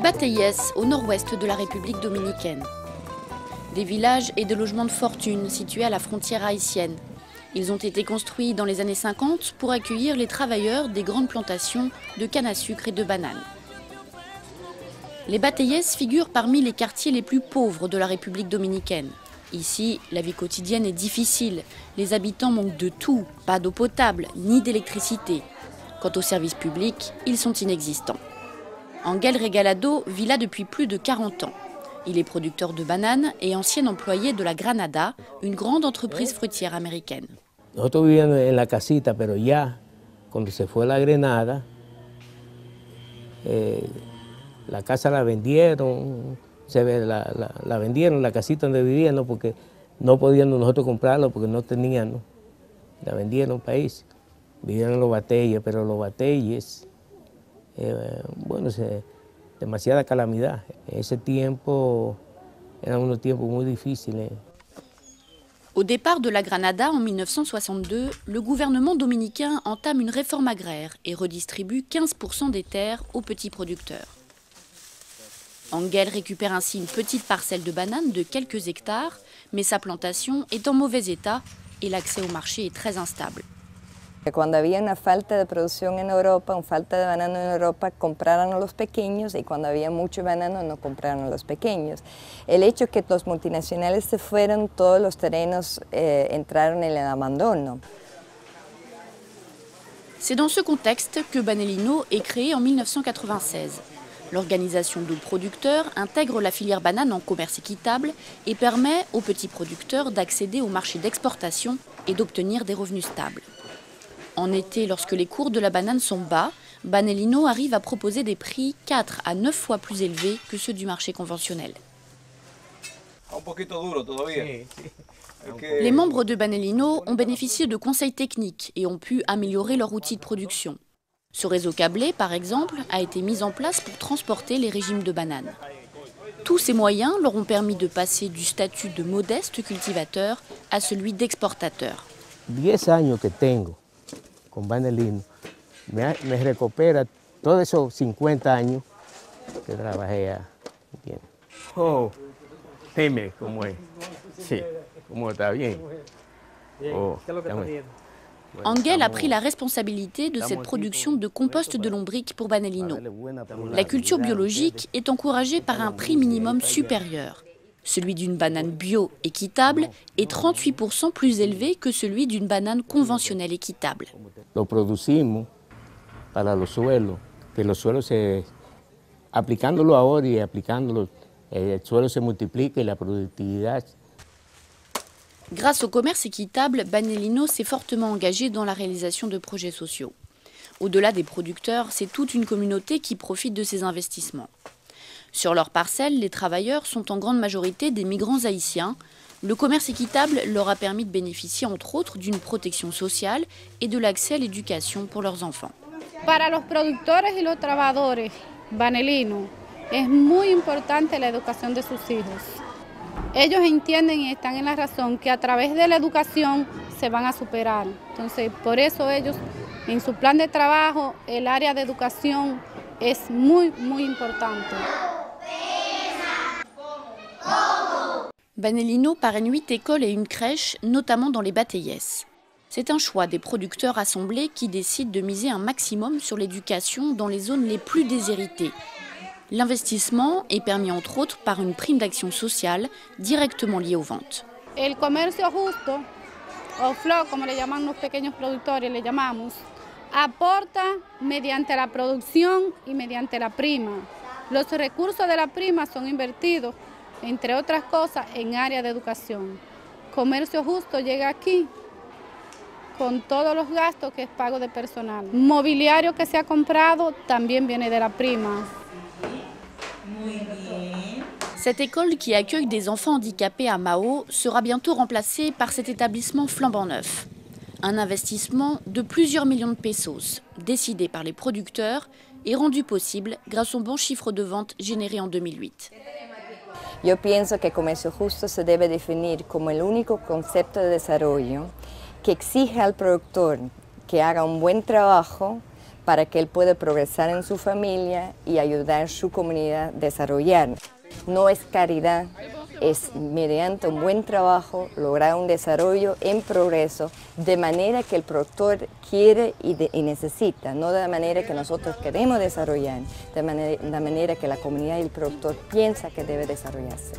Bateyes, au nord-ouest de la République dominicaine. Des villages et des logements de fortune situés à la frontière haïtienne. Ils ont été construits dans les années 50 pour accueillir les travailleurs des grandes plantations de canne à sucre et de bananes. Les Bateyes figurent parmi les quartiers les plus pauvres de la République dominicaine. Ici, la vie quotidienne est difficile. Les habitants manquent de tout, pas d'eau potable ni d'électricité. Quant aux services publics, ils sont inexistants. Ángel Regalado vit là depuis plus de 40 ans. Il est producteur de bananes et ancien employé de la Granada, une grande entreprise fruitière américaine. Nosotros vivíamos en la casita, pero ya cuando se fue la Granada, la casa la vendieron, la vendieron, la casita donde vivíamos, porque no podíamos nosotros comprarla porque no teníamos, la vendieron país. Vivían en los Bateyes, pero los Bateyes, bueno, demasiada calamidad. En ese tiempo eran unos tiempos muy difíciles. Au départ de la Granada en 1962, le gouvernement dominicain entame une réforme agraire et redistribue 15% des terres aux petits producteurs. Ángel récupère ainsi une petite parcelle de bananes de quelques hectares, mais sa plantation est en mauvais état et l'accès au marché est très instable. Cuando había una falta de producción en Europa, una falta de banano en Europa, compraron a los pequeños y cuando había mucho banano no compraron a los pequeños. El hecho que los multinacionales se fueron, todos los terrenos entraron en el abandono. C'est dans ce contexte que Banelino est créé en 1996. L'organisation de producteurs intègre la filière banane en commerce équitable et permet aux petits producteurs d'accéder au marché d'exportation et d'obtenir des revenus stables. En été, lorsque les cours de la banane sont bas, Banelino arrive à proposer des prix 4 à 9 fois plus élevés que ceux du marché conventionnel. Les membres de Banelino ont bénéficié de conseils techniques et ont pu améliorer leur outil de production. Ce réseau câblé, par exemple, a été mis en place pour transporter les régimes de bananes. Tous ces moyens leur ont permis de passer du statut de modeste cultivateur à celui d'exportateur. 10 años que tengo con Banelino me recupera todos esos 50 años que trabajé aquí. Oh, dime cómo es. Sí, cómo está bien. Oh, Ángel a pris la responsabilité de cette production de compost de lombric pour Banelino. La culture biologique est encouragée par un prix minimum supérieur. Celui d'une banane bio équitable est 38% plus élevé que celui d'une banane conventionnelle équitable. Lo producimos para los suelos, que los suelos aplicándolo ahora y aplicándolo, el suelo se multiplica y la productividad. Grâce au commerce équitable, Banelino s'est fortement engagé dans la réalisation de projets sociaux. Au-delà des producteurs, c'est toute une communauté qui profite de ces investissements. Sur leurs parcelles, les travailleurs sont en grande majorité des migrants haïtiens. Le commerce équitable leur a permis de bénéficier entre autres d'une protection sociale et de l'accès à l'éducation pour leurs enfants. Para los productores y los trabajadores, Banelino, es muy importante la educación de sus hijos. Ellos entienden y están en la razón que a través de la educación se van a superar. Entonces, por eso ellos, en su plan de trabajo, el área de educación es muy, muy importante. Banelino parraine 8 écoles et une crèche, notamment dans les Bateyes. C'est un choix des producteurs assemblés qui décident de miser un maximum sur l'éducation dans les zones les plus déshéritées. L'investissement est permis entre autres par une prime d'action sociale directement liée aux ventes. El comercio justo, o FLO, como le llaman los pequeños productores, le llamamos, aporta mediante la producción y mediante la prima. Los recursos de la prima son invertidos, entre otras cosas, en área de educación. Comercio justo llega aquí con todos los gastos que es pago de personal. Mobiliario que se ha comprado también viene de la prima. Cette école qui accueille des enfants handicapés à Mao sera bientôt remplacée par cet établissement flambant neuf. Un investissement de plusieurs millions de pesos, décidé par les producteurs et rendu possible grâce au bon chiffre de vente généré en 2008. Yo pienso que comercio justo se debe definir como el único concepto de desarrollo que exige al productor que haga un buen trabajo, para que él pueda progresar en su familia y ayudar a su comunidad a desarrollar. No es caridad, es mediante un buen trabajo lograr un desarrollo en progreso de manera que el productor quiere y necesita, no de la manera que nosotros queremos desarrollar, de la manera que la comunidad y el productor piensa que debe desarrollarse.